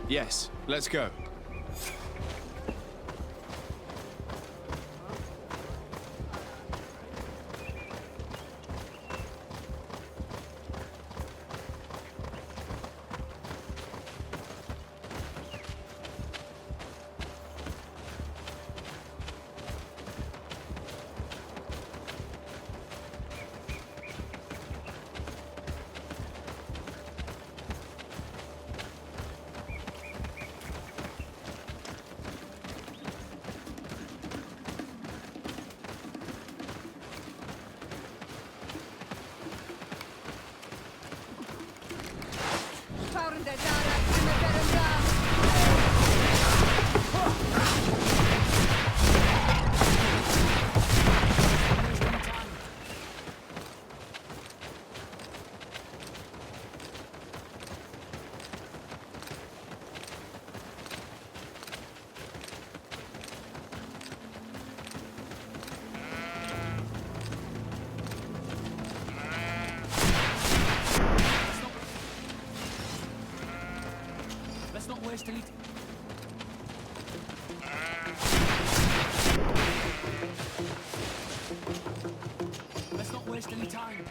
Yes, let's go. Let's not waste any... Let's not waste any time.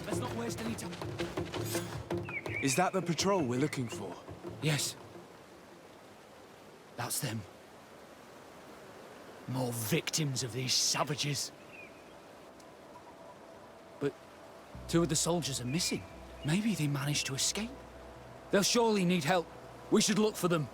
Let's not waste any time. Is that the patrol we're looking for? Yes. That's them. More victims of these savages. But 2 of the soldiers are missing. Maybe they managed to escape. They'll surely need help. We should look for them.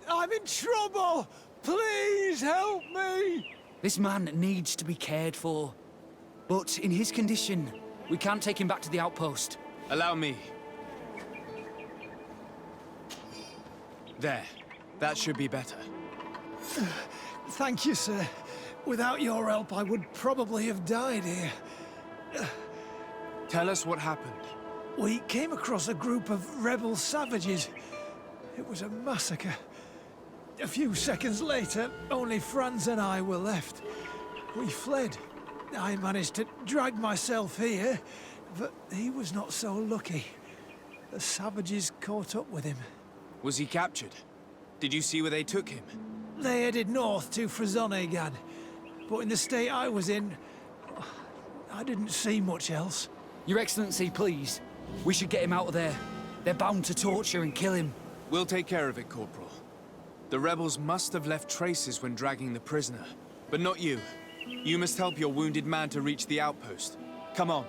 I'm in trouble! Please help me! This man needs to be cared for. But in his condition, we can't take him back to the outpost. Allow me. There. That should be better. Thank you, sir. Without your help, I would probably have died here. Tell us what happened. We came across a group of rebel savages. It was a massacre. A few seconds later, only Franz and I were left. We fled. I managed to drag myself here, but he was not so lucky. The savages caught up with him. Was he captured? Did you see where they took him? They headed north to Frazonegan, but in the state I was in, I didn't see much else. Your Excellency, please. We should get him out of there. They're bound to torture and kill him. We'll take care of it, Corporal. The rebels must have left traces when dragging the prisoner. But not you. You must help your wounded man to reach the outpost. Come on.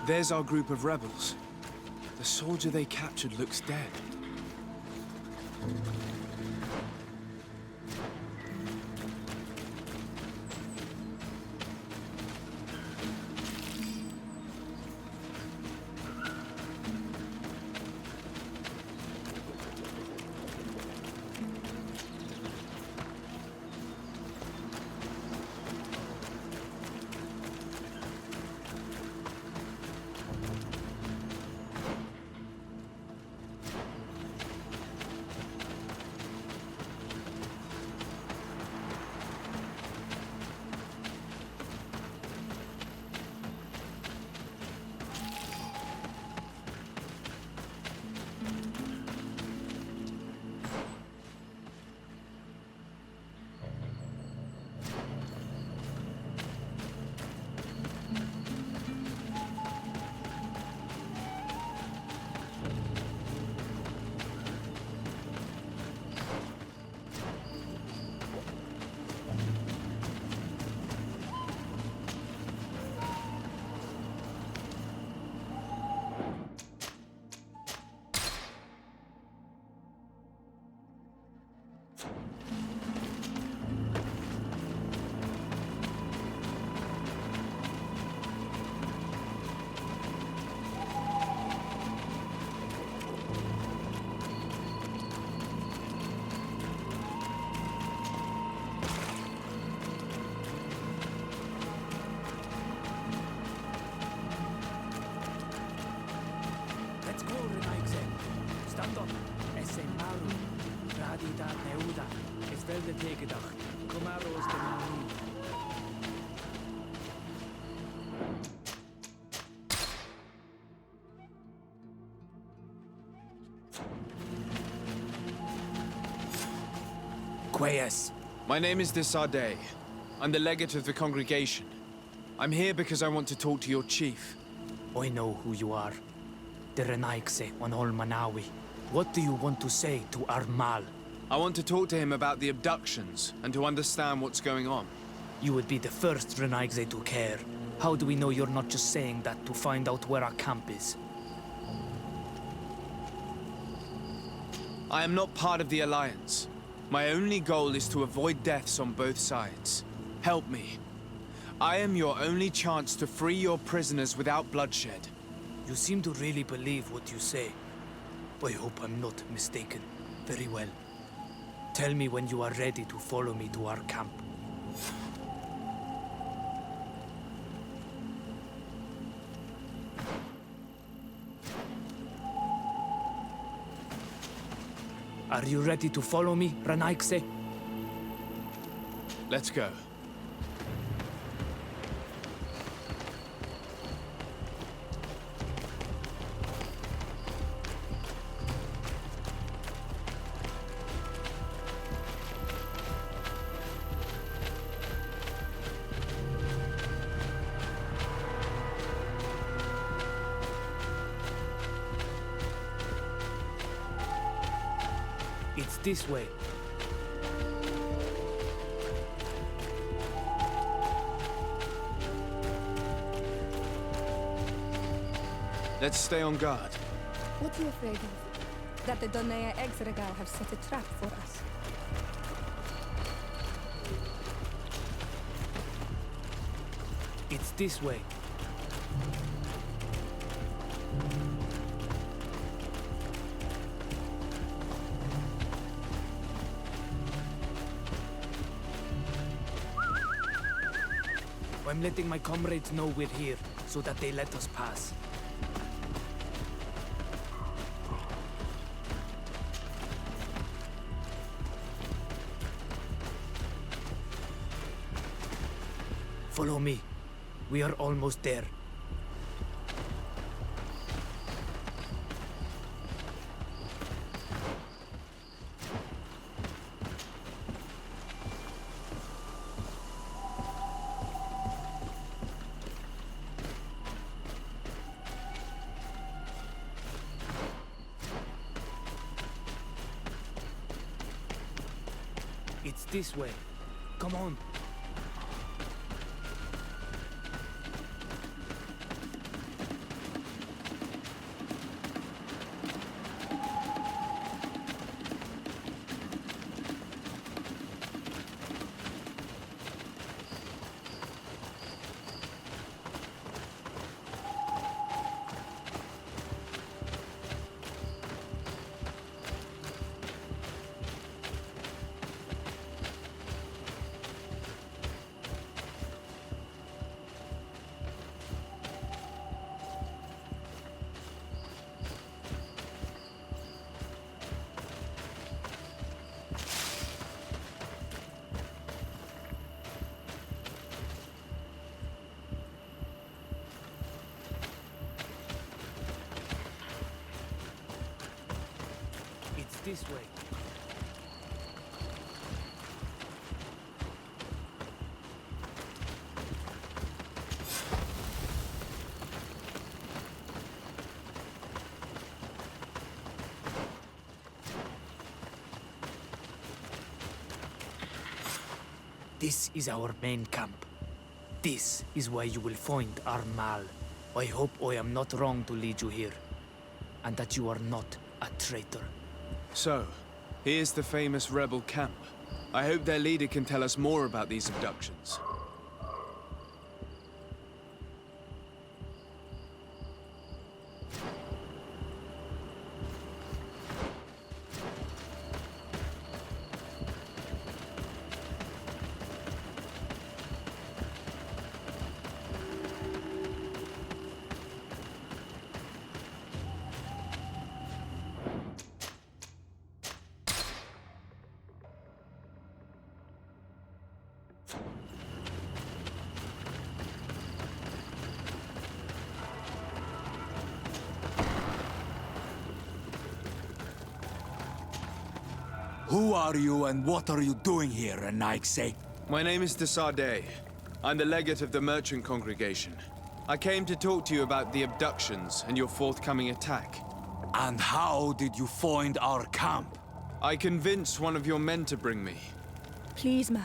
There's our group of rebels. The soldier they captured looks dead. Quayas. My name is Desade. I'm the legate of the congregation. I'm here because I want to talk to your chief. I know who you are. The Renaigse on Ol Manawi. What do you want to say to Armal? I want to talk to him about the abductions and to understand what's going on. You would be the first Renaigse to care. How do we know you're not just saying that to find out where our camp is? I am not part of the Alliance. My only goal is to avoid deaths on both sides. Help me. I am your only chance to free your prisoners without bloodshed. You seem to really believe what you say. I hope I'm not mistaken. Very well. Tell me when you are ready to follow me to our camp. Are you ready to follow me, Renaigse? Let's go. It's this way. Let's stay on guard. What are you afraid of? That the Donea Exregal have set a trap for us. It's this way. I'm letting my comrades know we're here, so that they let us pass. Follow me. We are almost there. It's this way. Come on. It's this way. This is our main camp. This is where you will find our Mal. I hope I am not wrong to lead you here, and that you are not a traitor. So, here's the famous rebel camp. I hope their leader can tell us more about these abductions. Who are you and what are you doing here, Renaigse? My name is Desardet. I'm the legate of the merchant congregation. I came to talk to you about the abductions and your forthcoming attack. And how did you find our camp? I convinced one of your men to bring me. Please, Mal.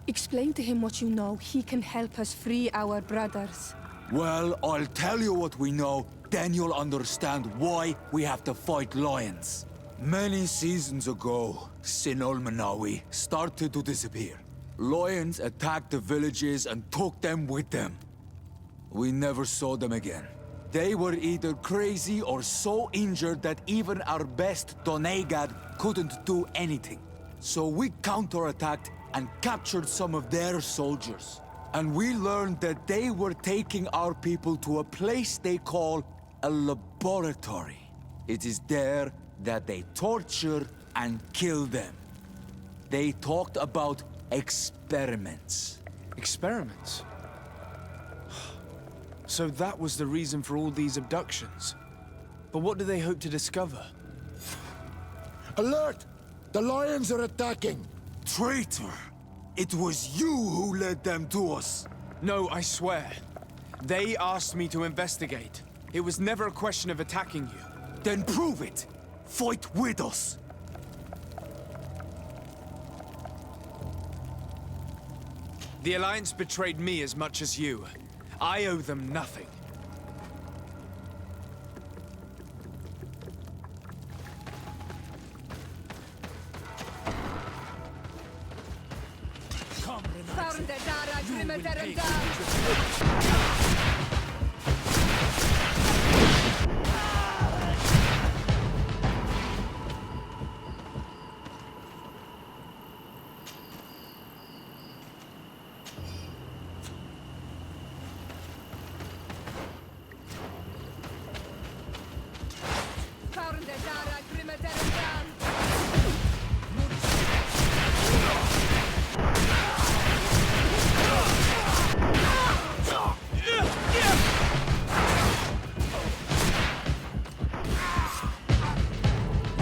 Explain to him what you know. He can help us free our brothers. Well, I'll tell you what we know, then you'll understand why we have to fight lions. Many seasons ago, Sin Olmanawi started to disappear. Lions attacked the villages and took them with them. We never saw them again. They were either crazy or so injured that even our best Doneigad couldn't do anything. So we counterattacked and captured some of their soldiers. And we learned that they were taking our people to a place they call a laboratory. It is there that they torture and kill them. They talked about experiments. Experiments? So that was the reason for all these abductions. But what do they hope to discover? Alert! The lions are attacking! Traitor! It was you who led them to us! No, I swear. They asked me to investigate. It was never a question of attacking you. Then prove it! Fight with us! The Alliance betrayed me as much as you. I owe them nothing.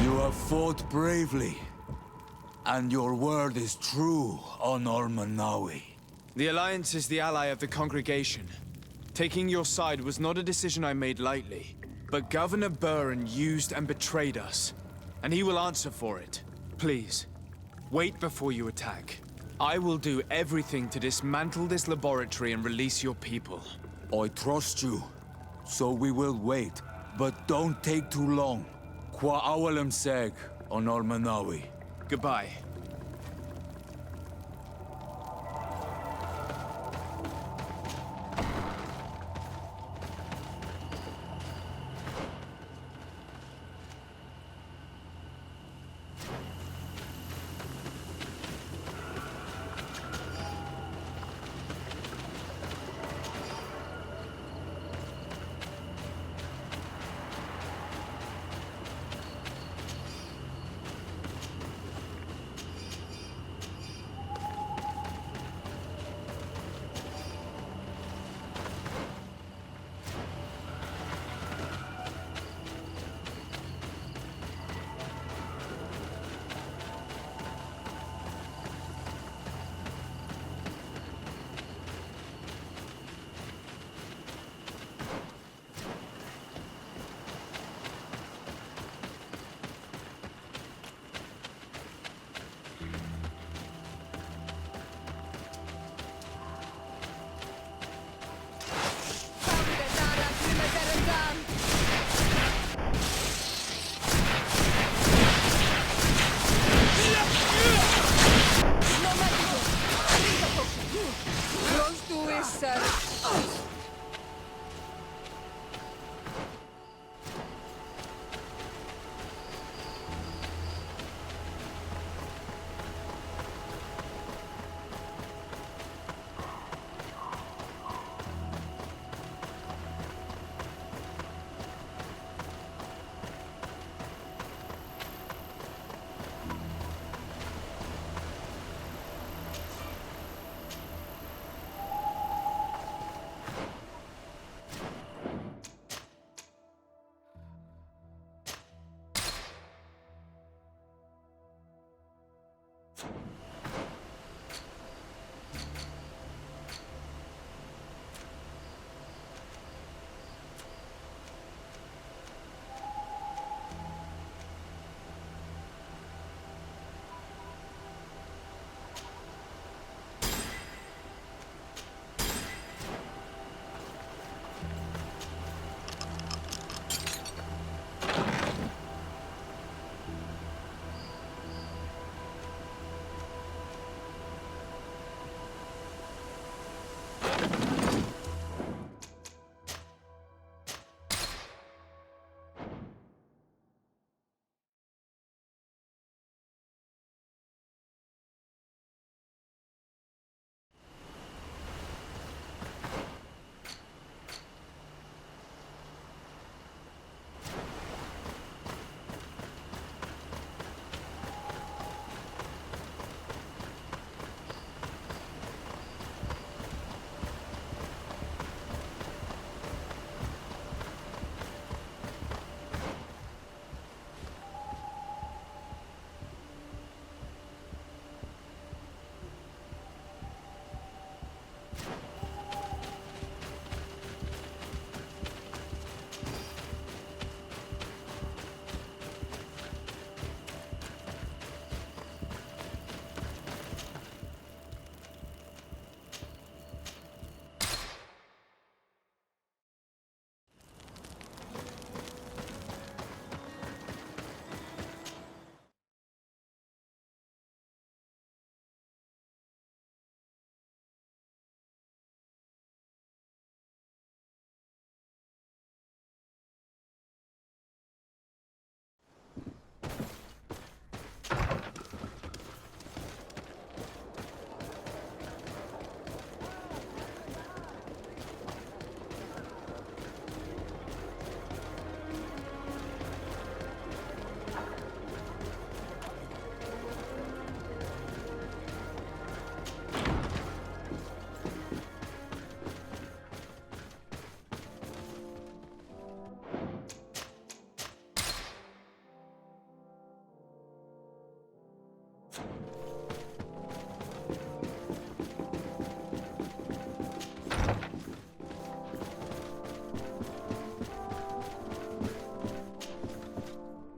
You have fought bravely. And your word is true on Olmanawi. The Alliance is the ally of the congregation. Taking your side was not a decision I made lightly. But Governor Burren used and betrayed us. And he will answer for it. Please, wait before you attack. I will do everything to dismantle this laboratory and release your people. I trust you. So we will wait. But don't take too long. Qua awalem seg on Olmanawi. Goodbye.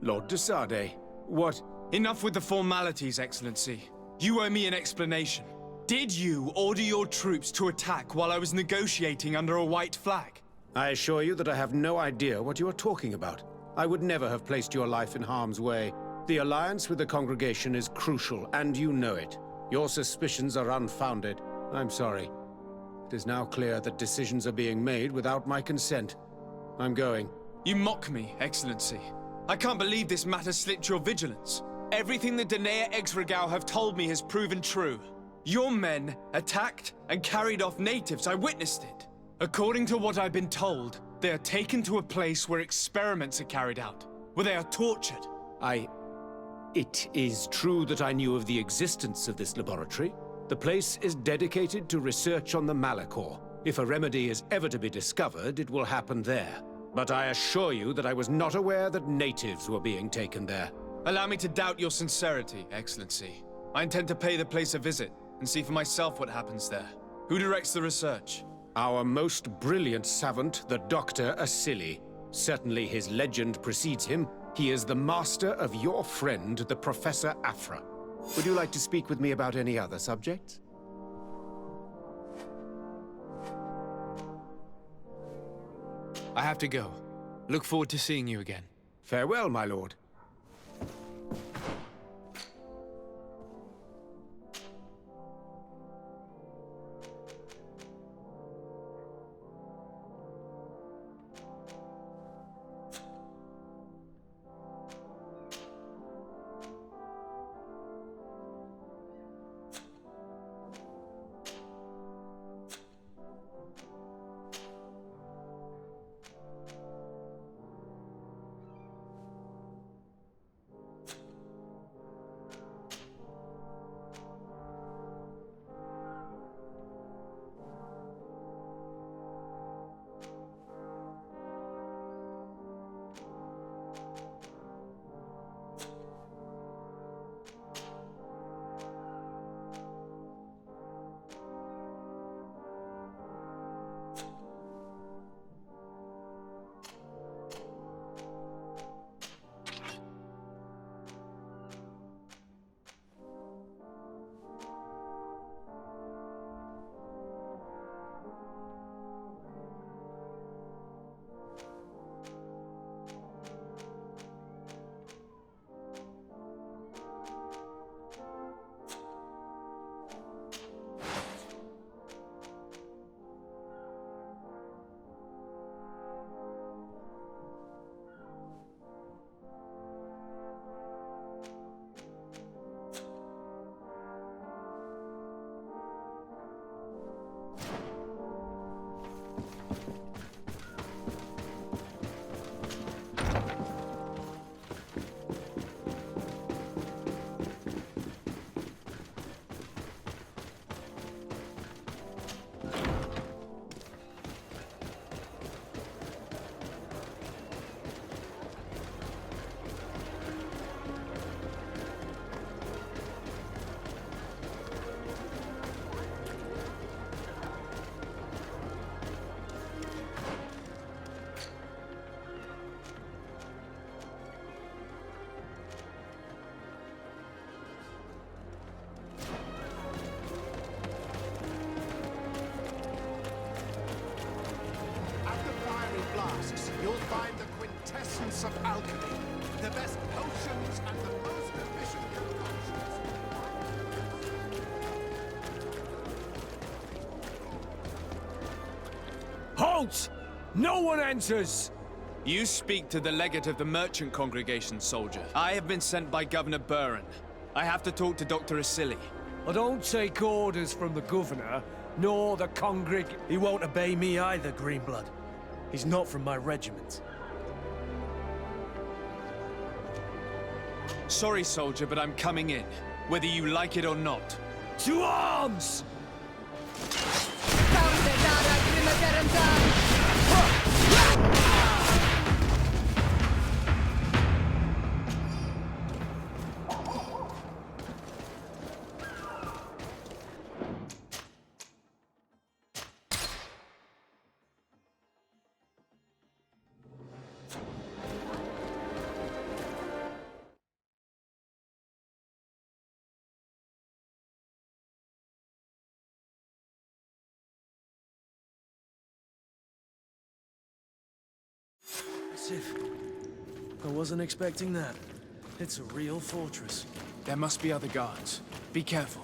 Lord de Sade, what... Enough with the formalities, Excellency. You owe me an explanation. Did you order your troops to attack while I was negotiating under a white flag? I assure you that I have no idea what you are talking about. I would never have placed your life in harm's way. The alliance with the congregation is crucial, and you know it. Your suspicions are unfounded. I'm sorry. It is now clear that decisions are being made without my consent. I'm going. You mock me, Excellency. I can't believe this matter slipped your vigilance. Everything the Danea Exregao have told me has proven true. Your men attacked and carried off natives. I witnessed it. According to what I've been told, they are taken to a place where experiments are carried out, where they are tortured. It is true that I knew of the existence of this laboratory. The place is dedicated to research on the Malachor. If a remedy is ever to be discovered, it will happen there. But I assure you that I was not aware that natives were being taken there. Allow me to doubt your sincerity, Excellency. I intend to pay the place a visit and see for myself what happens there. Who directs the research? Our most brilliant savant, the Dr. Asili. Certainly his legend precedes him. He is the master of your friend, the Professor Afra. Would you like to speak with me about any other subjects? I have to go. Look forward to seeing you again. Farewell, my lord. You'll find the quintessence of alchemy, the best potions and the most efficient concoctions. Halt! No one enters! You speak to the legate of the merchant congregation, soldier. I have been sent by Governor Buren. I have to talk to Dr. Asili. I don't take orders from the governor, nor the He won't obey me either, Greenblood. He's not from my regiment. Sorry, soldier, but I'm coming in, whether you like it or not. To arms! Impressive. I wasn't expecting that. It's a real fortress. There must be other guards. Be careful.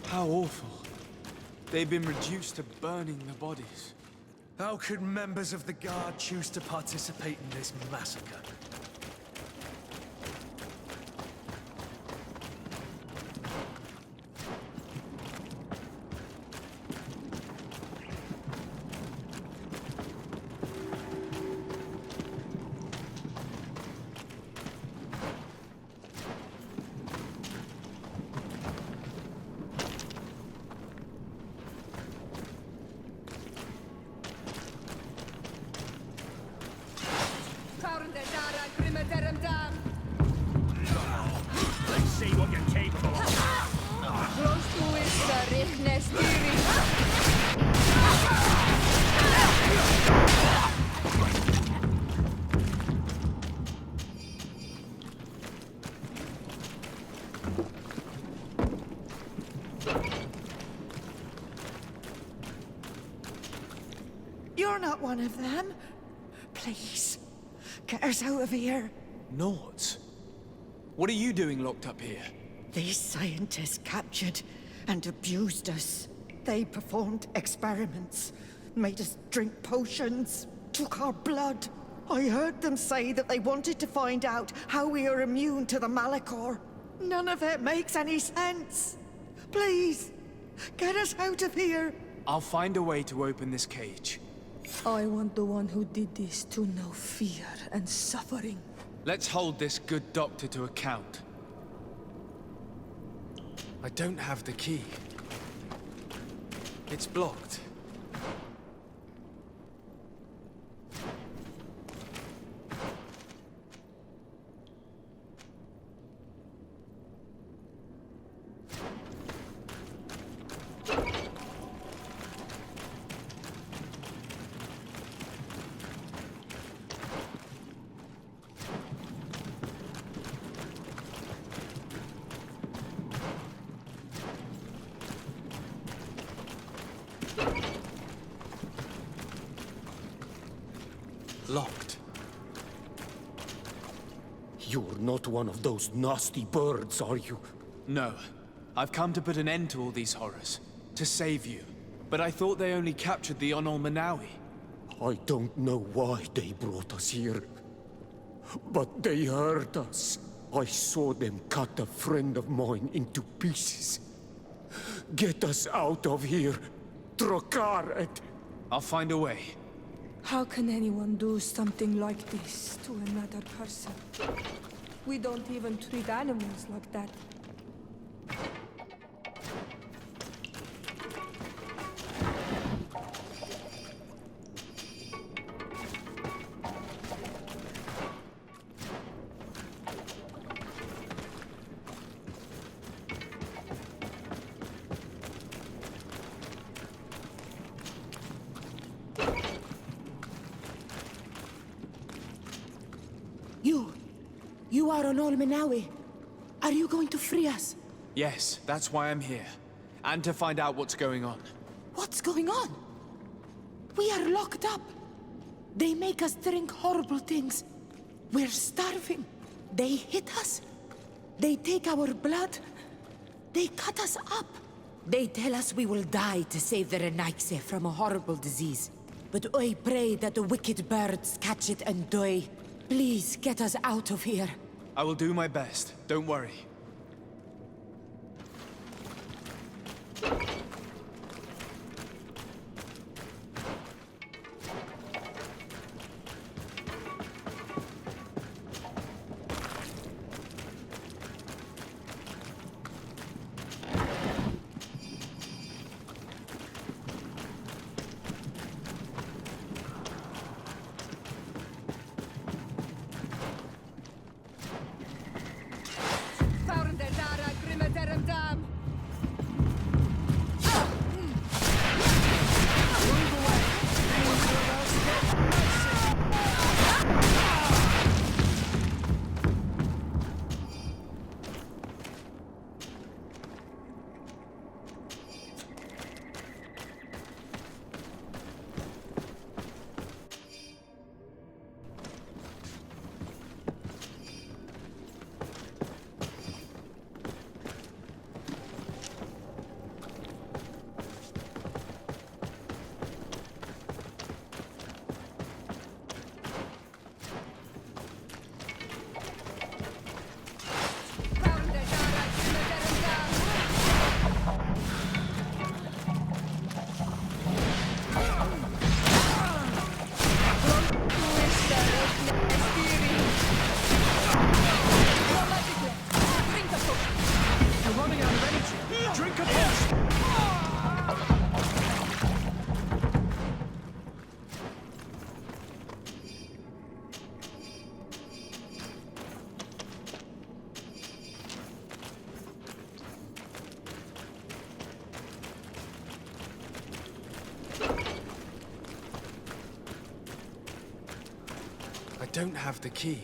How awful. They've been reduced to burning the bodies. How could members of the Guard choose to participate in this massacre? Let's see what you're capable of. You're not one of them. Please, get us out of here. Nords? What are you doing locked up here? These scientists captured and abused us. They performed experiments, made us drink potions, took our blood. I heard them say that they wanted to find out how we are immune to the Malachor. None of it makes any sense. Please, get us out of here. I'll find a way to open this cage. I want the one who did this to know fear and suffering. Let's hold this good doctor to account. I don't have the key. It's blocked. Locked. You're not one of those nasty birds, are you? No. I've come to put an end to all these horrors. To save you. But I thought they only captured the Onol Manawi. I don't know why they brought us here. But they hurt us. I saw them cut a friend of mine into pieces. Get us out of here. Trokaret! I'll find a way. How can anyone do something like this to another person? We don't even treat animals like that. You are Onol Manawi. Are you going to free us? Yes, that's why I'm here. And to find out what's going on. What's going on? We are locked up. They make us drink horrible things. We're starving. They hit us. They take our blood. They cut us up. They tell us we will die to save the Renaigse from a horrible disease. But I pray that the wicked birds catch it and die. Please get us out of here. I will do my best. Don't worry. don't have the key.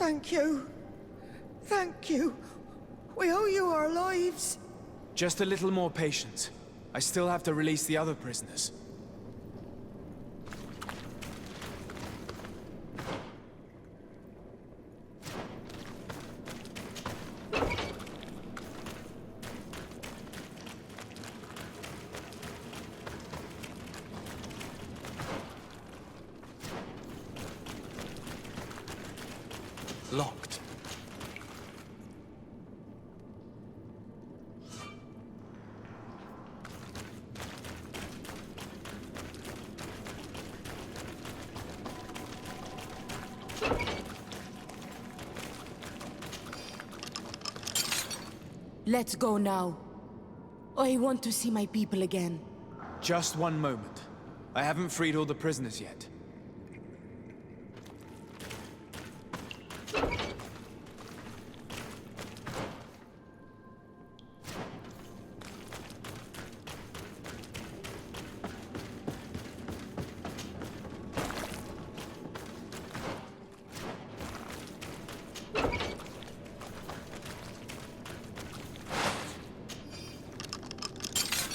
Thank you. Thank you. We owe you our lives. Just a little more patience. I still have to release the other prisoners. Locked. Let's go now. I want to see my people again. Just one moment. I haven't freed all the prisoners yet.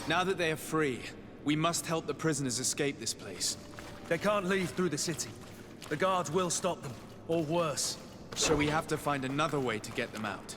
Now that they are free, we must help the prisoners escape this place. They can't leave through the city. The guards will stop them, or worse. So we have to find another way to get them out.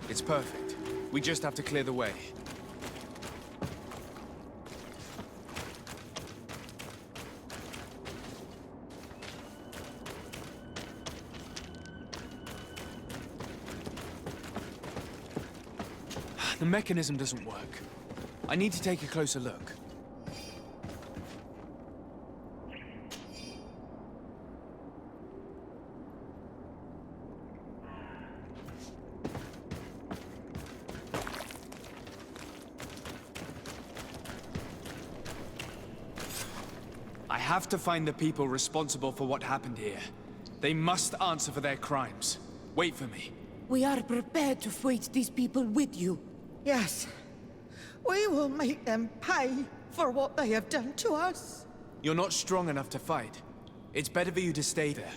It's perfect. We just have to clear the way. The mechanism doesn't work. I need to take a closer look. I have to find the people responsible for what happened here. They must answer for their crimes. Wait for me. We are prepared to fight these people with you. Yes. We will make them pay for what they have done to us. You're not strong enough to fight. It's better for you to stay there.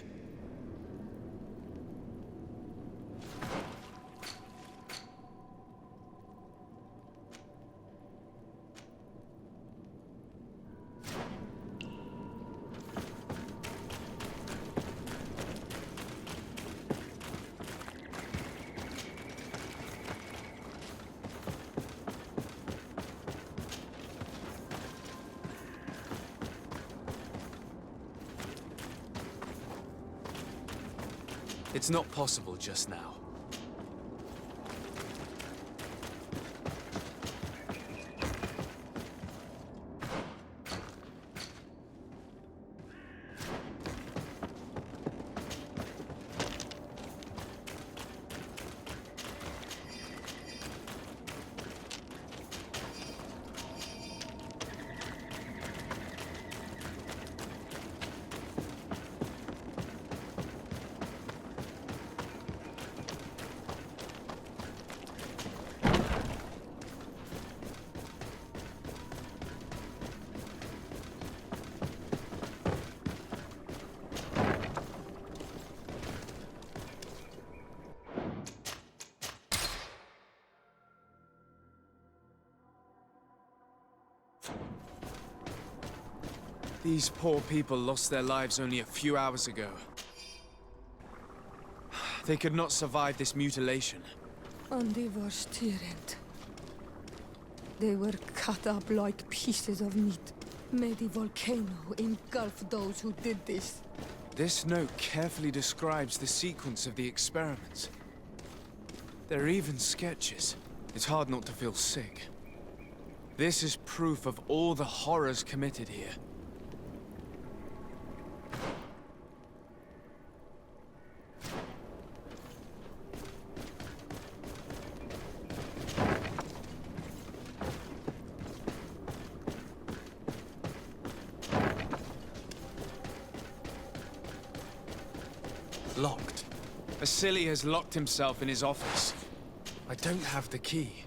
It's not possible just now. These poor people lost their lives only a few hours ago. They could not survive this mutilation. And they were tyrant. They were cut up like pieces of meat. May the volcano engulf those who did this. This note carefully describes the sequence of the experiments. There are even sketches. It's hard not to feel sick. This is proof of all the horrors committed here. Locked. Vasily has locked himself in his office. I don't have the key.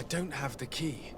I don't have the key.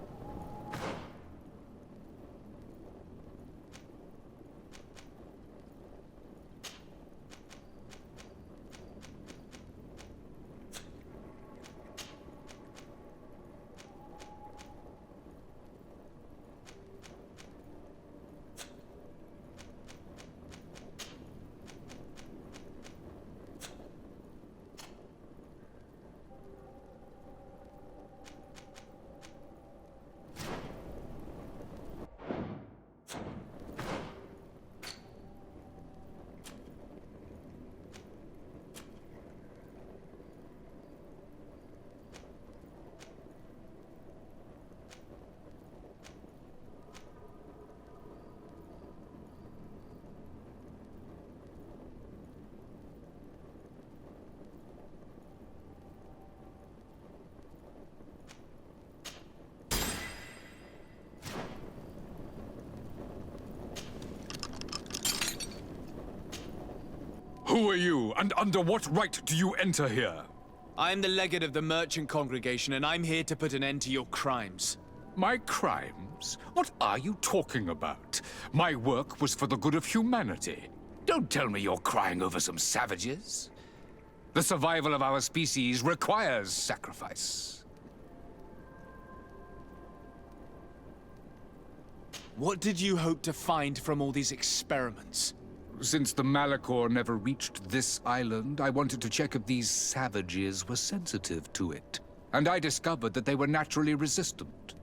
Who are you, and under what right do you enter here? I am the legate of the merchant congregation, and I'm here to put an end to your crimes. My crimes? What are you talking about? My work was for the good of humanity. Don't tell me you're crying over some savages. The survival of our species requires sacrifice. What did you hope to find from all these experiments? Since the Malachor never reached this island, I wanted to check if these savages were sensitive to it. And I discovered that they were naturally resistant.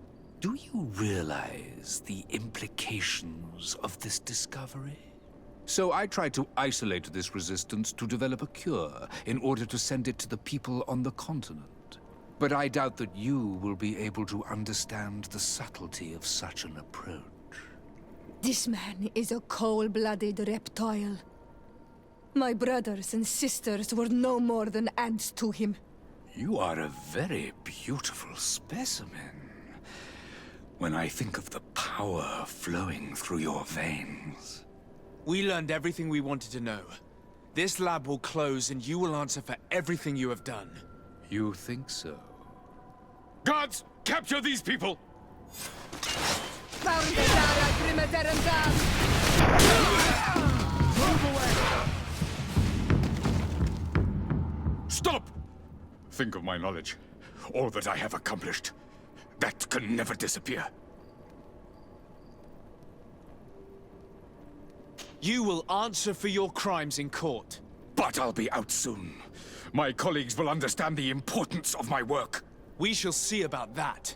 Do you realize the implications of this discovery? So I tried to isolate this resistance to develop a cure in order to send it to the people on the continent. But I doubt that you will be able to understand the subtlety of such an approach. This man is a cold-blooded reptile. My brothers and sisters were no more than ants to him. You are a very beautiful specimen. When I think of the power flowing through your veins. We learned everything we wanted to know. This lab will close and you will answer for everything you have done. You think so? Guards, capture these people! Stop! Think of my knowledge. All that I have accomplished. That can never disappear. You will answer for your crimes in court. But I'll be out soon. My colleagues will understand the importance of my work. We shall see about that.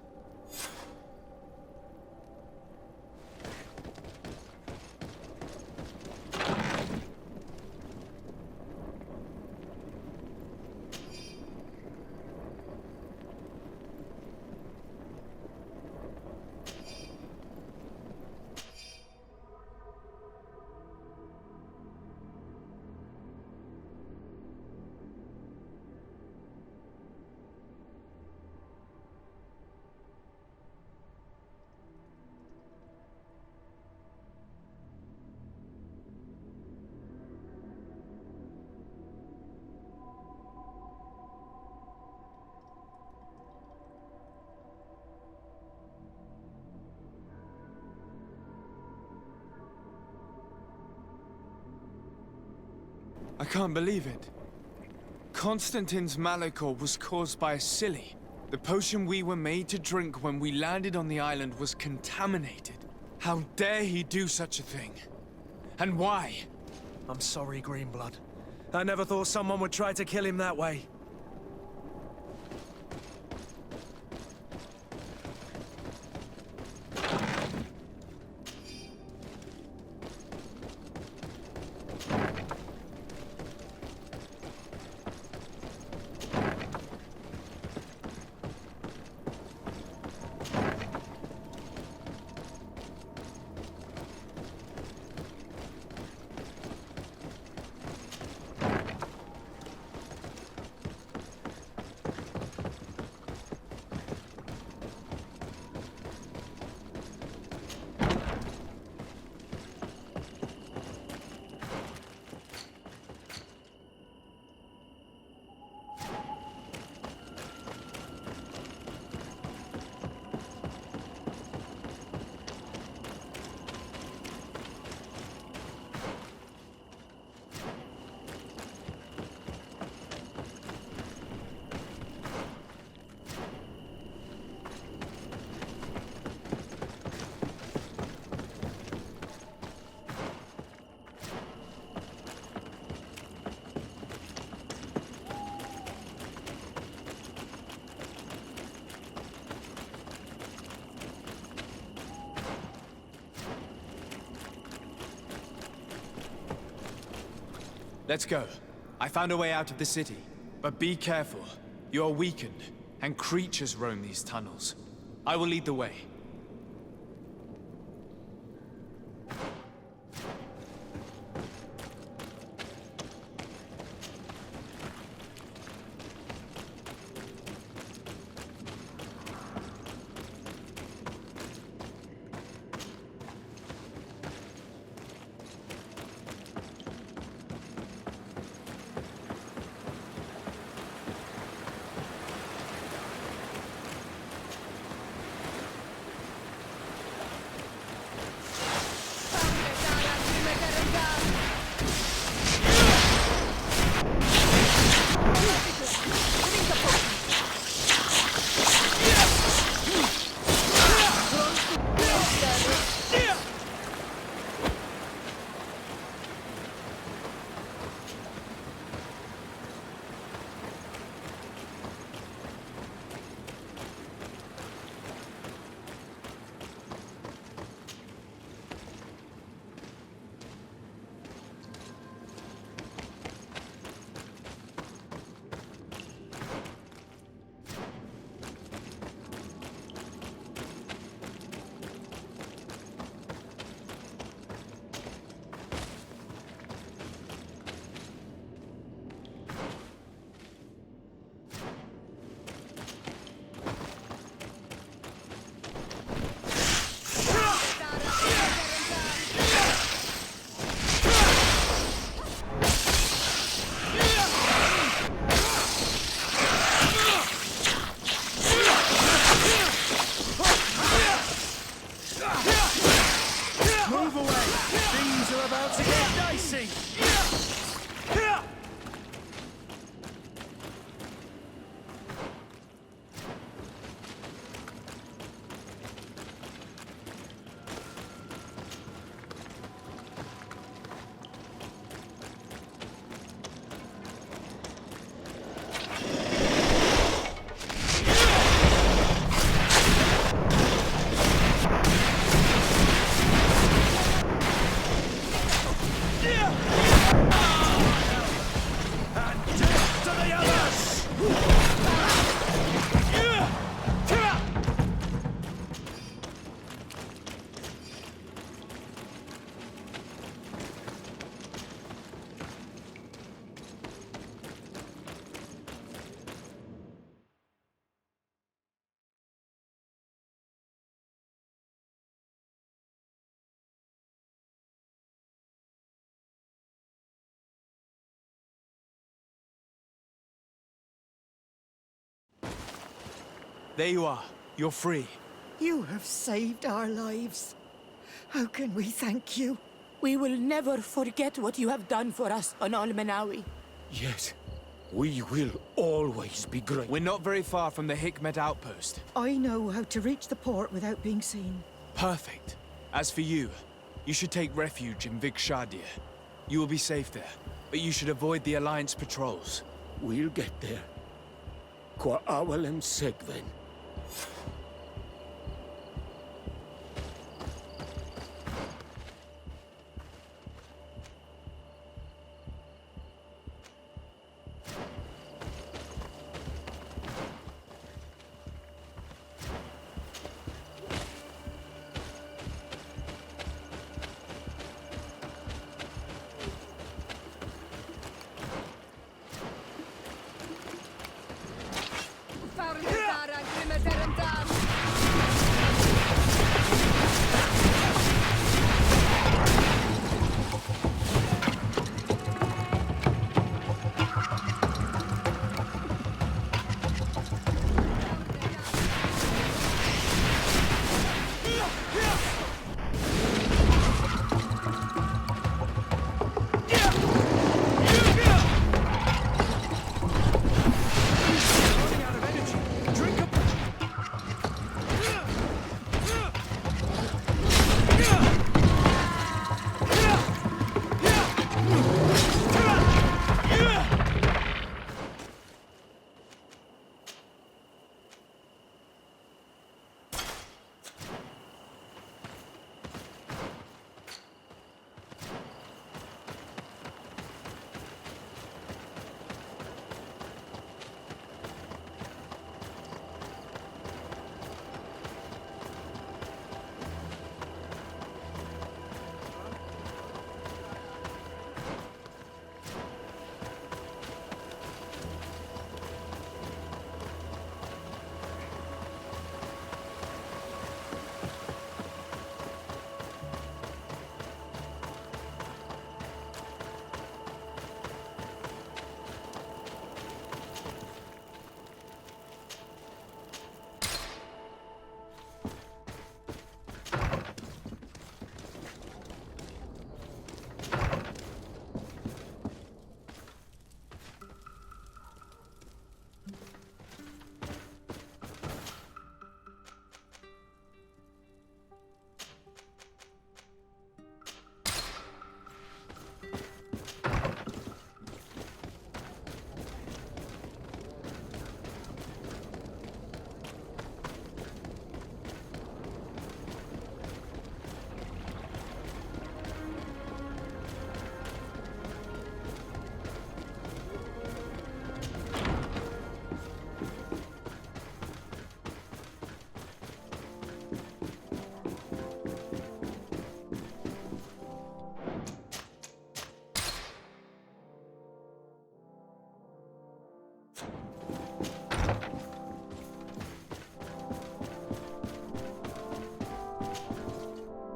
I can't believe it. Constantine's Malachor was caused by a silly. The potion we were made to drink when we landed on the island was contaminated. How dare he do such a thing? And why? I'm sorry, Greenblood. I never thought someone would try to kill him that way. Let's go. I found a way out of the city. But be careful. You are weakened, and creatures roam these tunnels. I will lead the way. There you are. You're free. You have saved our lives. How can we thank you? We will never forget what you have done for us on Almenawi. Yes, we will always be grateful. We're not very far from the Hikmet outpost. I know how to reach the port without being seen. Perfect. As for you, you should take refuge in Vikshadir. You will be safe there, but you should avoid the Alliance patrols. We'll get there. Qua awalem segven. Found the Zara, Grimmett,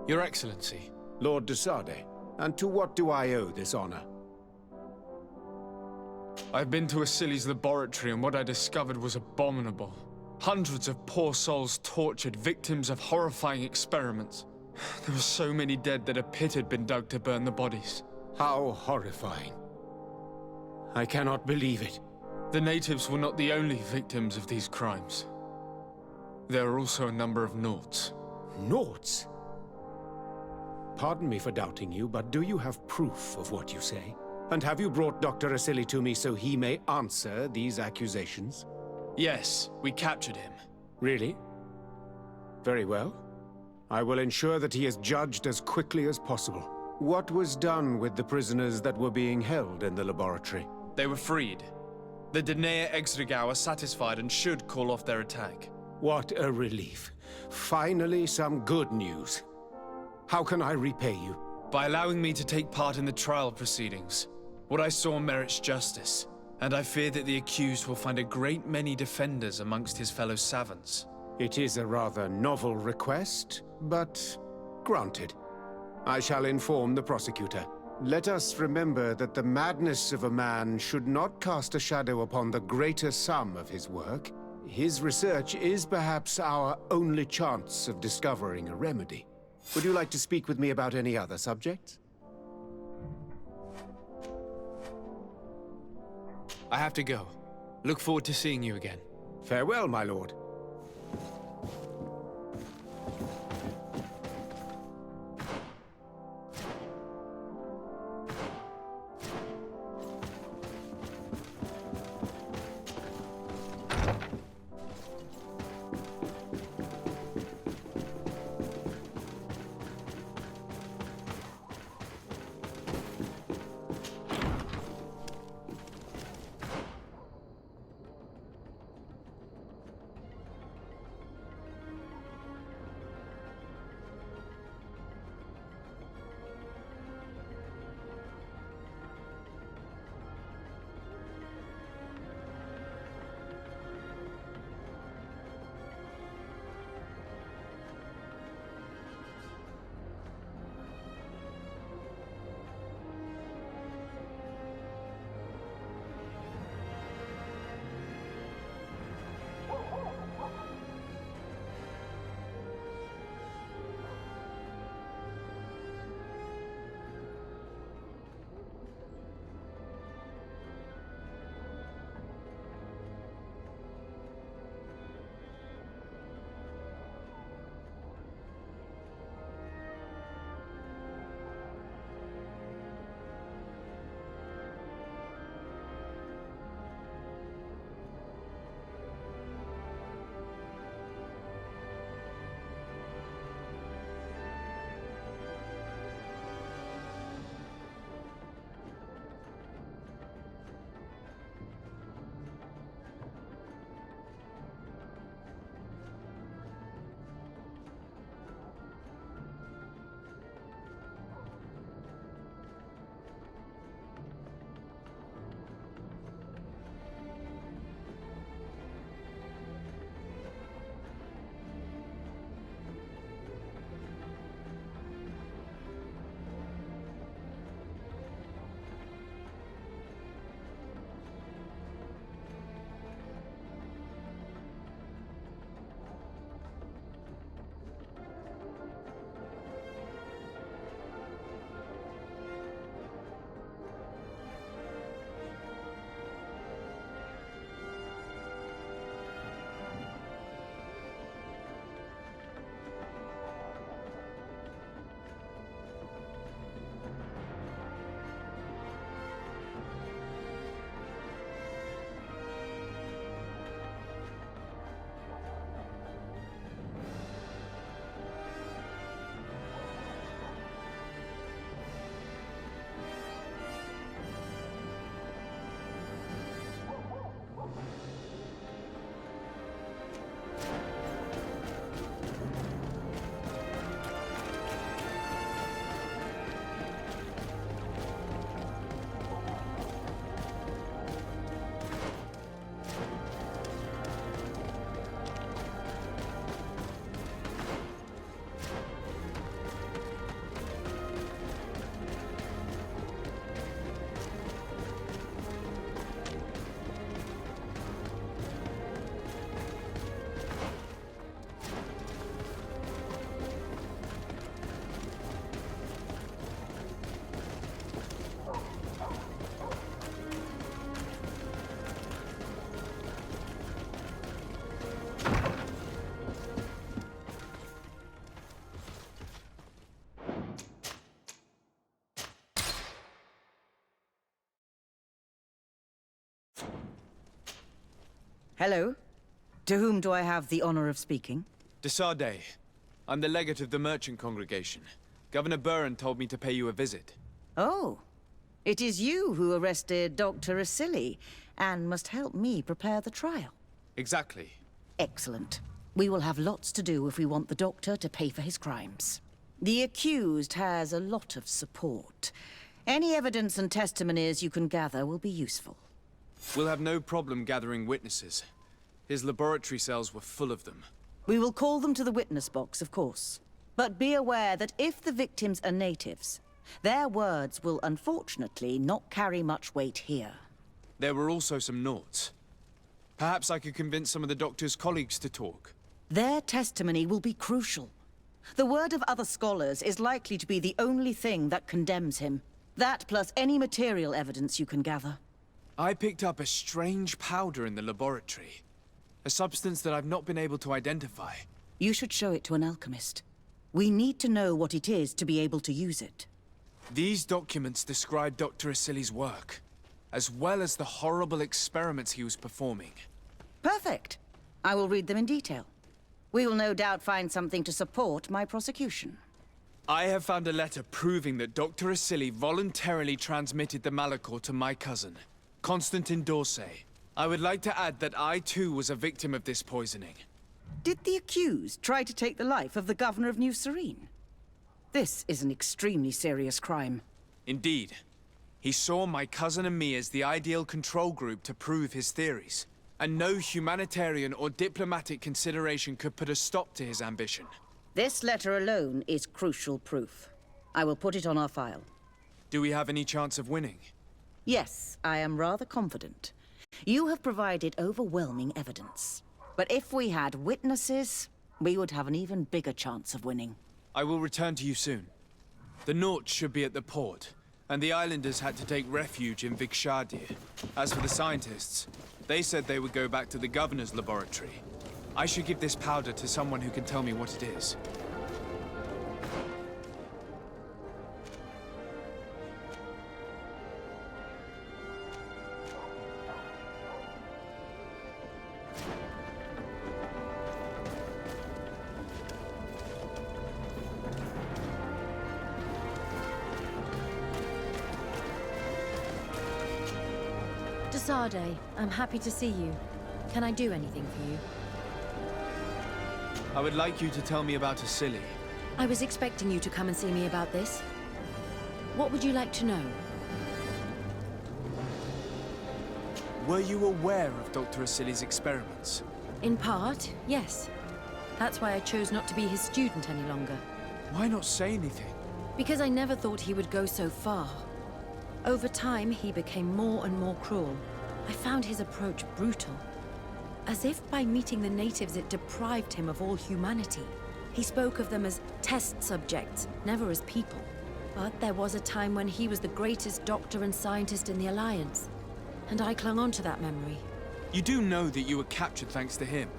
Your Excellency. Lord de Sade, and to what do I owe this honor? I've been to Asili's laboratory and what I discovered was abominable. Hundreds of poor souls tortured, victims of horrifying experiments. There were so many dead that a pit had been dug to burn the bodies. How horrifying. I cannot believe it. The natives were not the only victims of these crimes. There are also a number of Nauts. Nauts? Pardon me for doubting you, but do you have proof of what you say? And have you brought Dr. Asili to me so he may answer these accusations? Yes, we captured him. Really? Very well. I will ensure that he is judged as quickly as possible. What was done with the prisoners that were being held in the laboratory? They were freed. The Dinea Exregao are satisfied and should call off their attack. What a relief. Finally, some good news. How can I repay you? By allowing me to take part in the trial proceedings. What I saw merits justice, and I fear that the accused will find a great many defenders amongst his fellow savants. It is a rather novel request, but granted. I shall inform the prosecutor. Let us remember that the madness of a man should not cast a shadow upon the greater sum of his work. His research is perhaps our only chance of discovering a remedy. Would you like to speak with me about any other subjects? I have to go. Look forward to seeing you again. Farewell, my lord. Hello. To whom do I have the honor of speaking? Desade. I'm the legate of the merchant congregation. Governor Burren told me to pay you a visit. Oh. It is you who arrested Dr. Asili, and must help me prepare the trial. Exactly. Excellent. We will have lots to do if we want the Doctor to pay for his crimes. The accused has a lot of support. Any evidence and testimonies you can gather will be useful. We'll have no problem gathering witnesses. His laboratory cells were full of them. We will call them to the witness box, of course. But be aware that if the victims are natives, their words will unfortunately not carry much weight here. There were also some Nauts. Perhaps I could convince some of the Doctor's colleagues to talk. Their testimony will be crucial. The word of other scholars is likely to be the only thing that condemns him. That plus any material evidence you can gather. I picked up a strange powder in the laboratory. A substance that I've not been able to identify. You should show it to an alchemist. We need to know what it is to be able to use it. These documents describe Dr. Asili's work, as well as the horrible experiments he was performing. Perfect. I will read them in detail. We will no doubt find something to support my prosecution. I have found a letter proving that Dr. Asili voluntarily transmitted the Malachor to my cousin, Constantin Dorsey. I would like to add that I too was a victim of this poisoning. Did the accused try to take the life of the governor of New Serene? This is an extremely serious crime. Indeed. He saw my cousin and me as the ideal control group to prove his theories. And no humanitarian or diplomatic consideration could put a stop to his ambition. This letter alone is crucial proof. I will put it on our file. Do we have any chance of winning? Yes, I am rather confident. You have provided overwhelming evidence. But if we had witnesses, we would have an even bigger chance of winning. I will return to you soon. The Nauts should be at the port, and the islanders had to take refuge in Vikshadir. As for the scientists, they said they would go back to the governor's laboratory. I should give this powder to someone who can tell me what it is. Desade, I'm happy to see you. Can I do anything for you? I would like you to tell me about Asili. I was expecting you to come and see me about this. What would you like to know? Were you aware of Dr. Asili's experiments? In part, yes. That's why I chose not to be his student any longer. Why not say anything? Because I never thought he would go so far. Over time, he became more and more cruel. I found his approach brutal. As if by meeting the natives it deprived him of all humanity. He spoke of them as test subjects, never as people. But there was a time when he was the greatest doctor and scientist in the Alliance. And I clung on to that memory. You do know that you were captured thanks to him?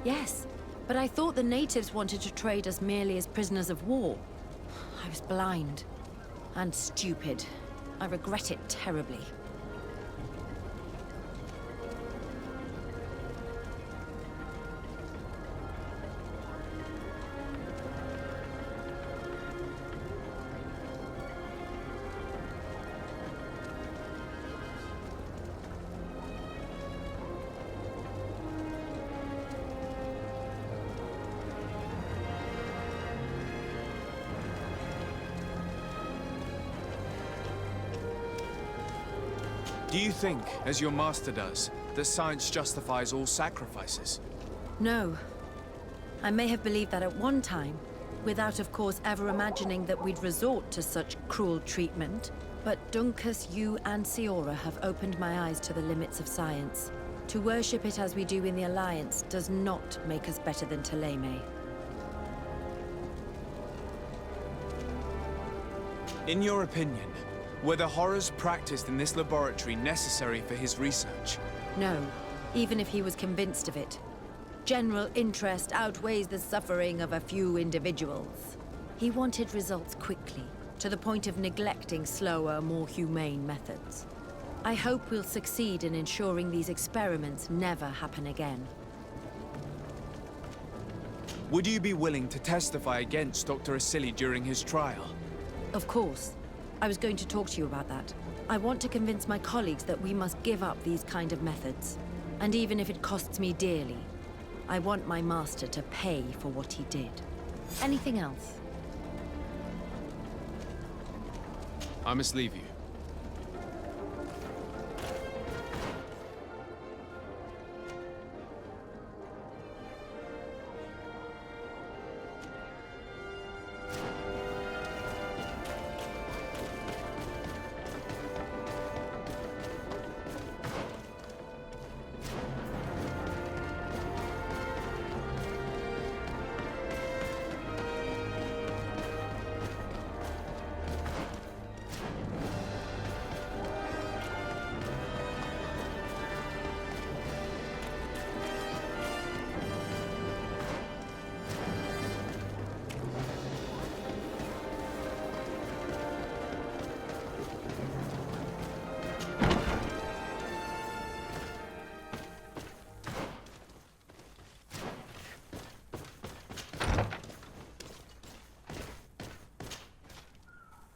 Yes, but I thought the natives wanted to trade us merely as prisoners of war. I was blind. And stupid. I regret it terribly. Do you think, as your master does, that science justifies all sacrifices? No. I may have believed that at one time, without of course ever imagining that we'd resort to such cruel treatment. But Dunkus, you and Siora have opened my eyes to the limits of science. To worship it as we do in the Alliance does not make us better than Thélème. In your opinion, were the horrors practiced in this laboratory necessary for his research? No, even if he was convinced of it. General interest outweighs the suffering of a few individuals. He wanted results quickly, to the point of neglecting slower, more humane methods. I hope we'll succeed in ensuring these experiments never happen again. Would you be willing to testify against Dr. Asili during his trial? Of course. I was going to talk to you about that. I want to convince my colleagues that we must give up these kind of methods. And even if it costs me dearly, I want my master to pay for what he did. Anything else? I must leave you.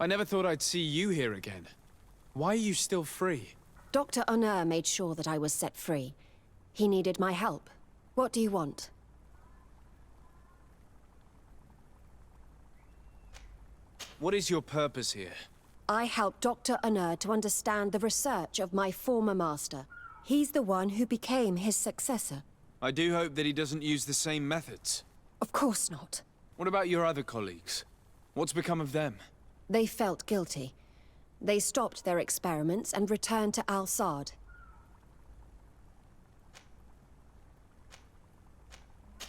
I never thought I'd see you here again. Why are you still free? Dr. Honor made sure that I was set free. He needed my help. What do you want? What is your purpose here? I helped Dr. Honor to understand the research of my former master. He's the one who became his successor. I do hope that he doesn't use the same methods. Of course not. What about your other colleagues? What's become of them? They felt guilty. They stopped their experiments and returned to Al-Sad.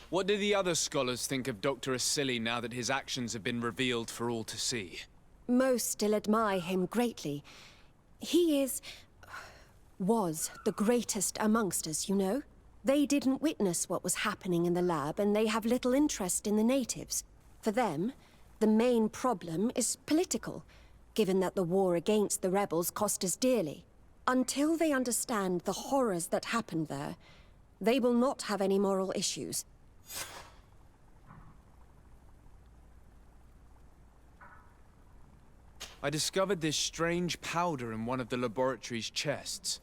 What do the other scholars think of Dr. Asili now that his actions have been revealed for all to see? Most still admire him greatly. He was the greatest amongst us, you know? They didn't witness what was happening in the lab, and they have little interest in the natives. For them, the main problem is political, given that the war against the rebels cost us dearly. Until they understand the horrors that happened there, they will not have any moral issues. I discovered this strange powder in one of the laboratory's chests.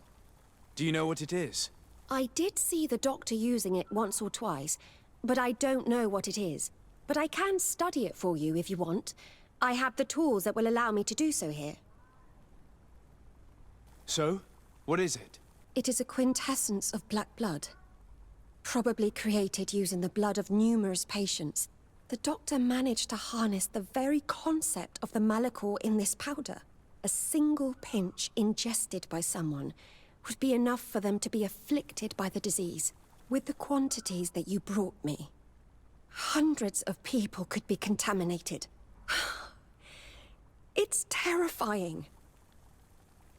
Do you know what it is? I did see the doctor using it once or twice, but I don't know what it is. But I can study it for you if you want. I have the tools that will allow me to do so here. So? What is it? It is a quintessence of black blood. Probably created using the blood of numerous patients. The doctor managed to harness the very concept of the Malachor in this powder. A single pinch ingested by someone would be enough for them to be afflicted by the disease. With the quantities that you brought me, hundreds of people could be contaminated. It's terrifying.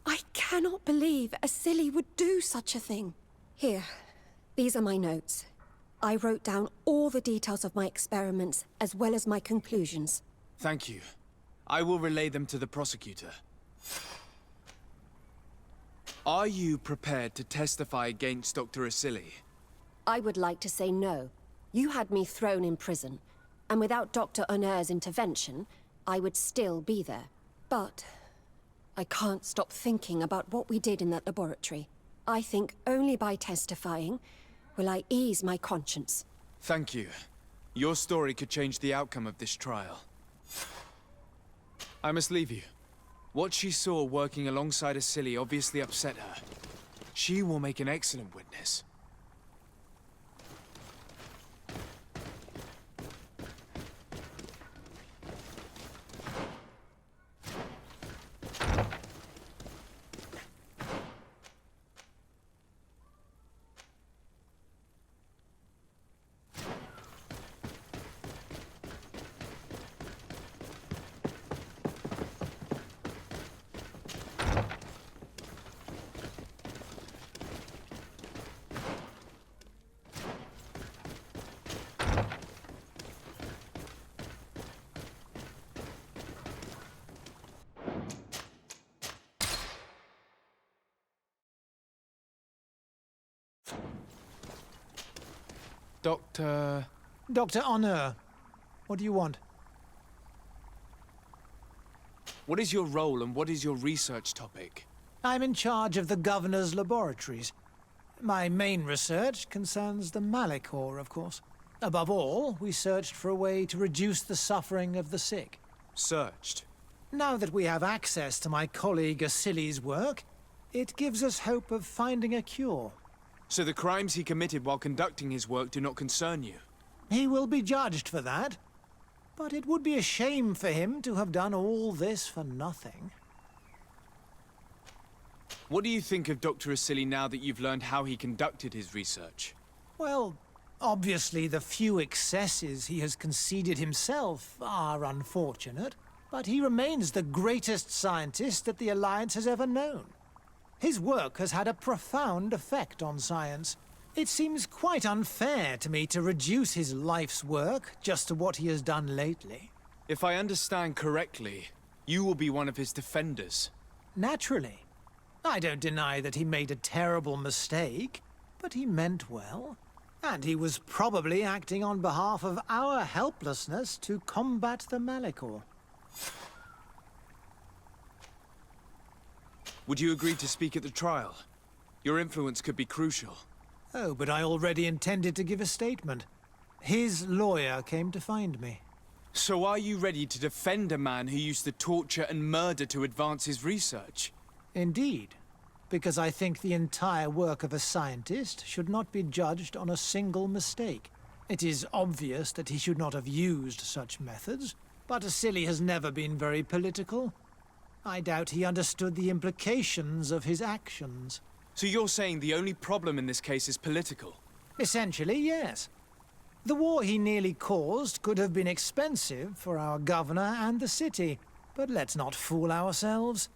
I cannot believe Asili would do such a thing. Here, these are my notes. I wrote down all the details of my experiments, as well as my conclusions. Thank you. I will relay them to the prosecutor. Are you prepared to testify against Dr. Asili? I would like to say no. You had me thrown in prison, and without Dr. Honor's intervention, I would still be there. But I can't stop thinking about what we did in that laboratory. I think only by testifying will I ease my conscience. Thank you. Your story could change the outcome of this trial. I must leave you. What she saw working alongside Asili obviously upset her. She will make an excellent witness. Dr. Dr. Honor, what do you want? What is your role and what is your research topic? I'm in charge of the Governor's laboratories. My main research concerns the Malachor, of course. Above all, we searched for a way to reduce the suffering of the sick. Searched? Now that we have access to my colleague Asili's work, it gives us hope of finding a cure. So the crimes he committed while conducting his work do not concern you? He will be judged for that. But it would be a shame for him to have done all this for nothing. What do you think of Dr. Asili now that you've learned how he conducted his research? Well, obviously the few excesses he has conceded himself are unfortunate, but he remains the greatest scientist that the Alliance has ever known. His work has had a profound effect on science. It seems quite unfair to me to reduce his life's work just to what he has done lately. If I understand correctly, you will be one of his defenders. Naturally. I don't deny that he made a terrible mistake, but he meant well. And he was probably acting on behalf of our helplessness to combat the Malachor. Would you agree to speak at the trial? Your influence could be crucial. Oh, but I already intended to give a statement. His lawyer came to find me. So are you ready to defend a man who used to torture and murder to advance his research? Indeed, because I think the entire work of a scientist should not be judged on a single mistake. It is obvious that he should not have used such methods, but Asili has never been very political. I doubt he understood the implications of his actions. So you're saying the only problem in this case is political? Essentially, yes. The war he nearly caused could have been expensive for our governor and the city, but let's not fool ourselves.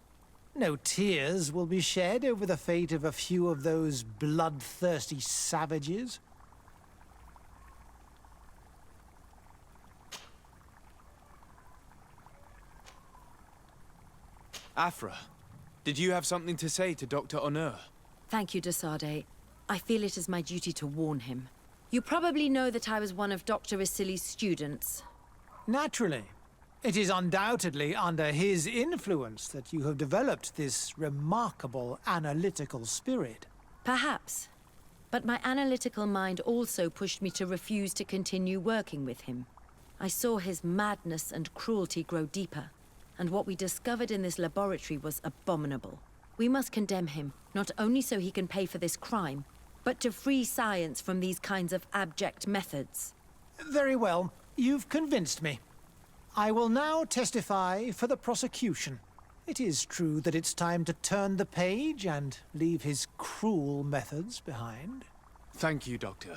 No tears will be shed over the fate of a few of those bloodthirsty savages. Afra, did you have something to say to Dr. Honor? Thank you, de Sardet. I feel it is my duty to warn him. You probably know that I was one of Dr. Asili's students. Naturally. It is undoubtedly under his influence that you have developed this remarkable analytical spirit. Perhaps. But my analytical mind also pushed me to refuse to continue working with him. I saw his madness and cruelty grow deeper, and what we discovered in this laboratory was abominable. We must condemn him, not only so he can pay for this crime, but to free science from these kinds of abject methods. Very well. You've convinced me. I will now testify for the prosecution. It is true that it's time to turn the page and leave his cruel methods behind. Thank you, Doctor.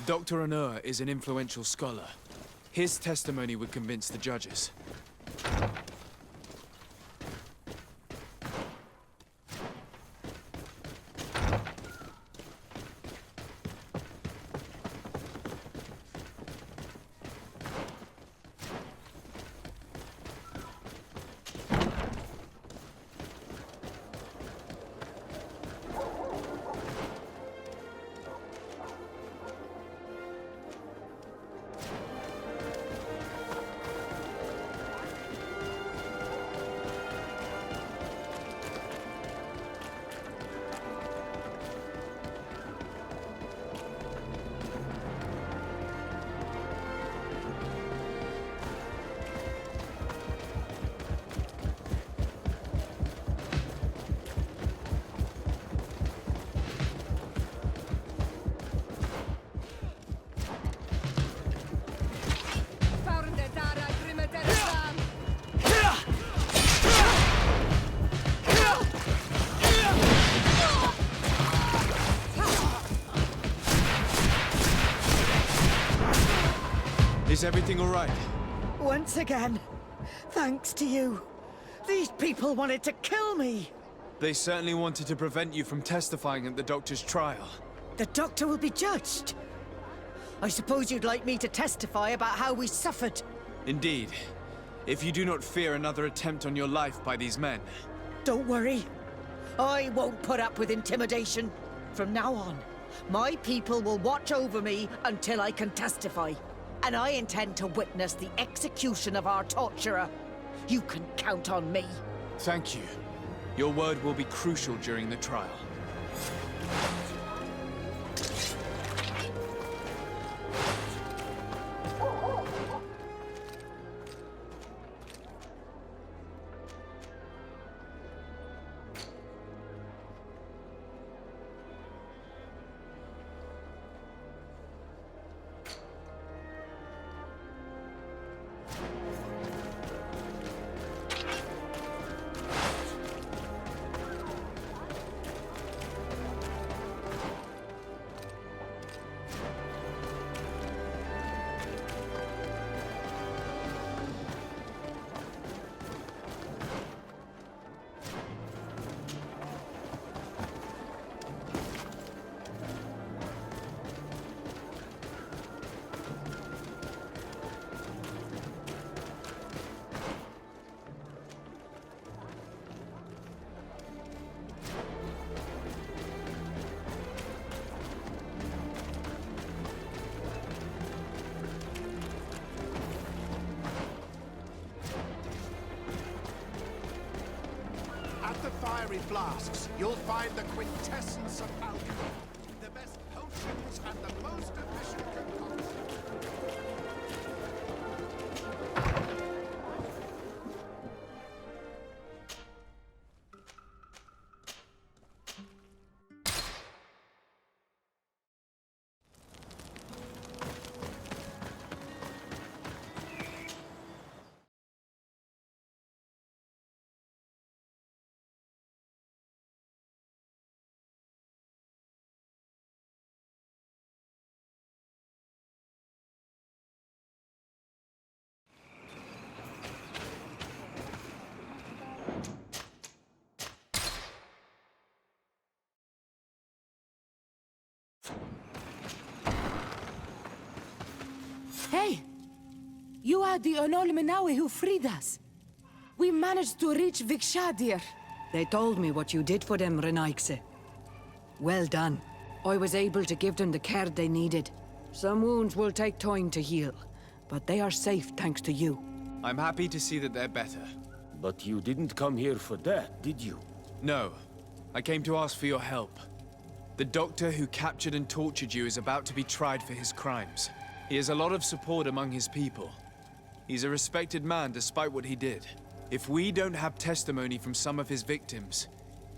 Dr. Honor is an influential scholar. His testimony would convince the judges. Is everything all right? Once again, thanks to you. These people wanted to kill me. They certainly wanted to prevent you from testifying at the Doctor's trial. The Doctor will be judged. I suppose you'd like me to testify about how we suffered. Indeed. If you do not fear another attempt on your life by these men. Don't worry. I won't put up with intimidation. From now on, My people will watch over me until I can testify. And I intend to witness the execution of our torturer. You can count on me. Thank you. Your word will be crucial during the trial. At the fiery flasks, you'll find the quintessence of alchemy. The best potions and the most efficient concoctions. Hey! You are the Onol Menawi who freed us. We managed to reach Vikshadir. They told me what you did for them, Renaikse. Well done. I was able to give them the care they needed. Some wounds will take time to heal, but they are safe thanks to you. I'm happy to see that they're better. But you didn't come here for that, did you? No. I came to ask for your help. The doctor who captured and tortured you is about to be tried for his crimes. He has a lot of support among his people. He's a respected man despite what he did. If we don't have testimony from some of his victims,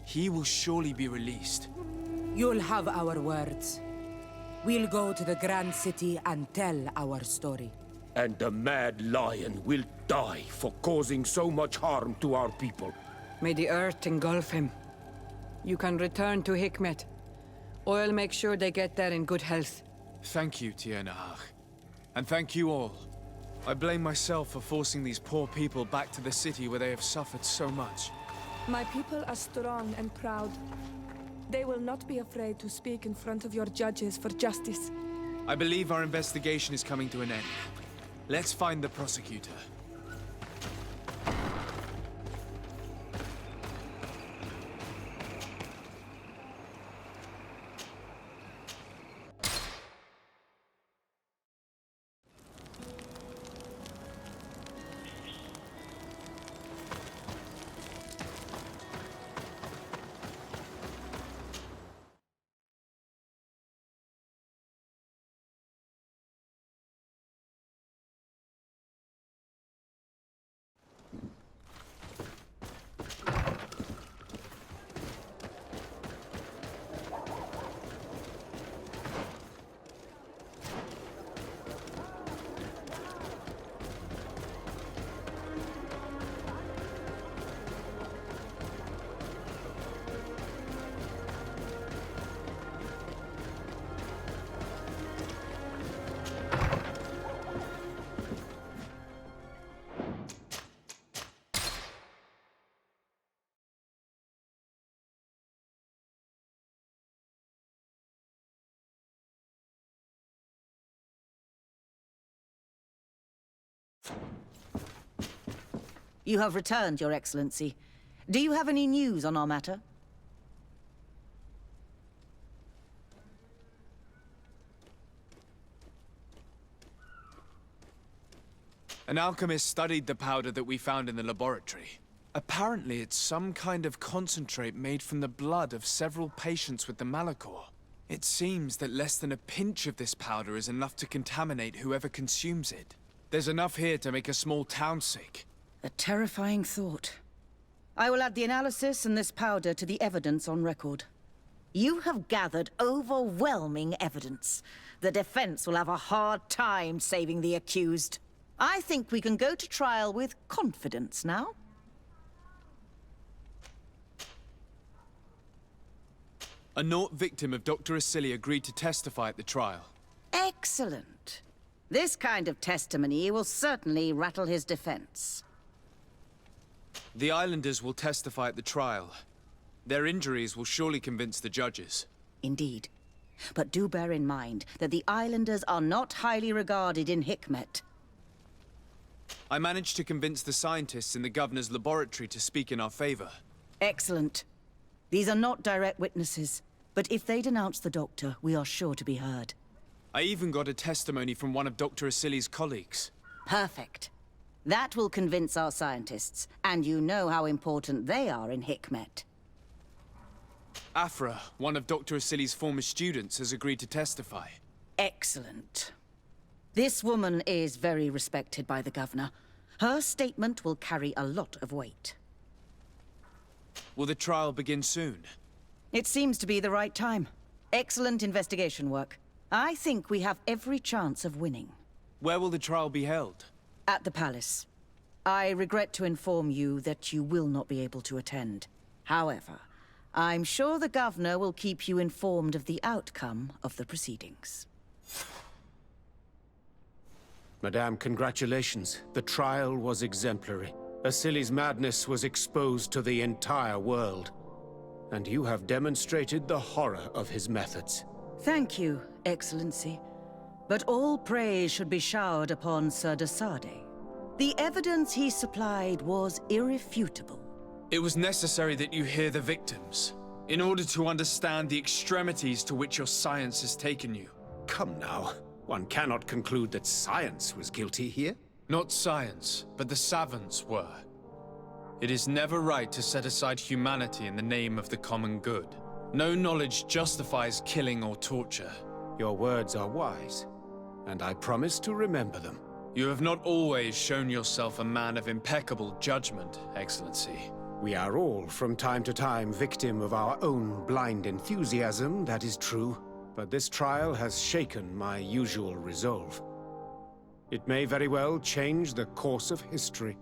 he will surely be released. You'll have our words. We'll go to the Grand City and tell our story. And the Mad Lion will die for causing so much harm to our people. May the earth engulf him. You can return to Hikmet. I'll make sure they get there in good health. Thank you, Tiernahach. And thank you all. I blame myself for forcing these poor people back to the city where they have suffered so much. My people are strong and proud. They will not be afraid to speak in front of your judges for justice. I believe our investigation is coming to an end. Let's find the prosecutor. You have returned, Your Excellency. Do you have any news on our matter? An alchemist studied the powder that we found in the laboratory. Apparently, it's some kind of concentrate made from the blood of several patients with the Malachor. It seems that less than a pinch of this powder is enough to contaminate whoever consumes it. There's enough here to make a small town sick. A terrifying thought. I will add the analysis and this powder to the evidence on record. You have gathered overwhelming evidence. The defense will have a hard time saving the accused. I think we can go to trial with confidence now. A Naut victim of Dr. Asili agreed to testify at the trial. Excellent. This kind of testimony will certainly rattle his defense. The Islanders will testify at the trial. Their injuries will surely convince the judges. Indeed. But do bear in mind that the Islanders are not highly regarded in Hikmet. I managed to convince the scientists in the governor's laboratory to speak in our favor. Excellent. These are not direct witnesses, but if they denounce the doctor, we are sure to be heard. I even got a testimony from one of Dr. Asili's colleagues. Perfect. That will convince our scientists, and you know how important they are in Hikmet. Afra, one of Dr. Asili's former students, has agreed to testify. Excellent. This woman is very respected by the governor. Her statement will carry a lot of weight. Will the trial begin soon? It seems to be the right time. Excellent investigation work. I think we have every chance of winning. Where will the trial be held? At the palace. I regret to inform you that you will not be able to attend. However, I'm sure the governor will keep you informed of the outcome of the proceedings. Madame, congratulations. The trial was exemplary. Asili's madness was exposed to the entire world. And you have demonstrated the horror of his methods. Thank you, Excellency. But all praise should be showered upon Sir de Sardet. The evidence he supplied was irrefutable. It was necessary that you hear the victims, in order to understand the extremities to which your science has taken you. Come now. One cannot conclude that science was guilty here. Not science, but the savants were. It is never right to set aside humanity in the name of the common good. No knowledge justifies killing or torture. Your words are wise, and I promise to remember them. You have not always shown yourself a man of impeccable judgment, Excellency. We are all, from time to time, victim of our own blind enthusiasm, that is true. But this trial has shaken my usual resolve. It may very well change the course of history.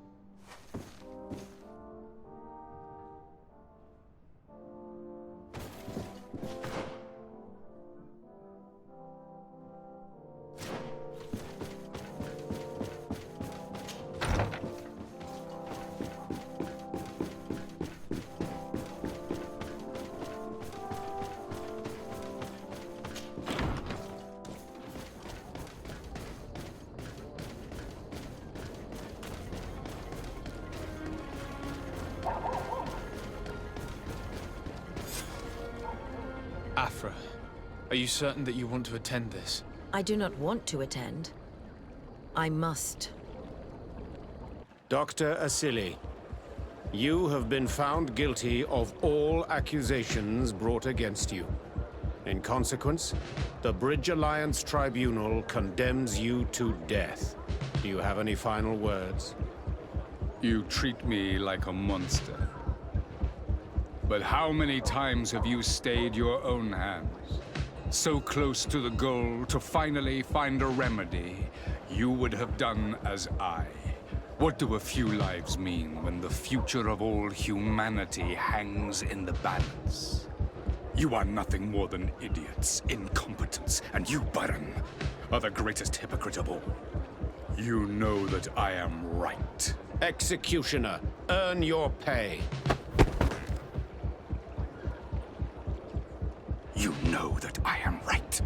Afra, are you certain that you want to attend this? I do not want to attend. I must. Dr. Asili, you have been found guilty of all accusations brought against you. In consequence, the Bridge Alliance Tribunal condemns you to death. Do you have any final words? You treat me like a monster. But how many times have you stayed your own hands? So close to the goal to finally find a remedy, you would have done as I. What do a few lives mean when the future of all humanity hangs in the balance? You are nothing more than idiots, incompetents, and you, Baron, are the greatest hypocrite of all. You know that I am right. Executioner, earn your pay. You know that I am right.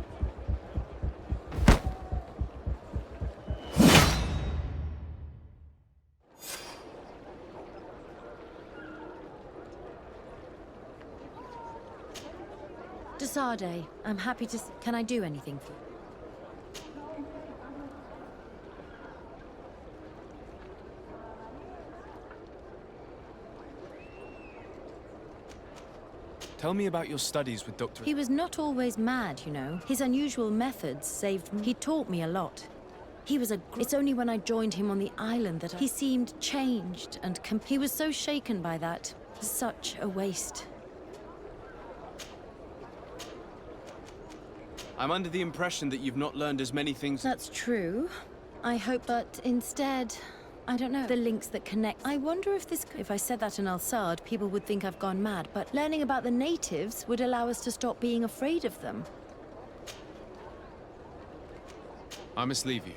De Sardet, I'm happy to... Can I do anything for you? Tell me about your studies with Dr. He was not always mad, you know. His unusual methods saved me. He taught me a lot. He was It's only when I joined him on the island that he seemed changed and he was so shaken by that. Such a waste. I'm under the impression that you've not learned as many things. That's true. I hope, but instead, I don't know, the links that connect. I wonder if I said that in Alsard, people would think I've gone mad, but learning about the natives would allow us to stop being afraid of them. I must leave you.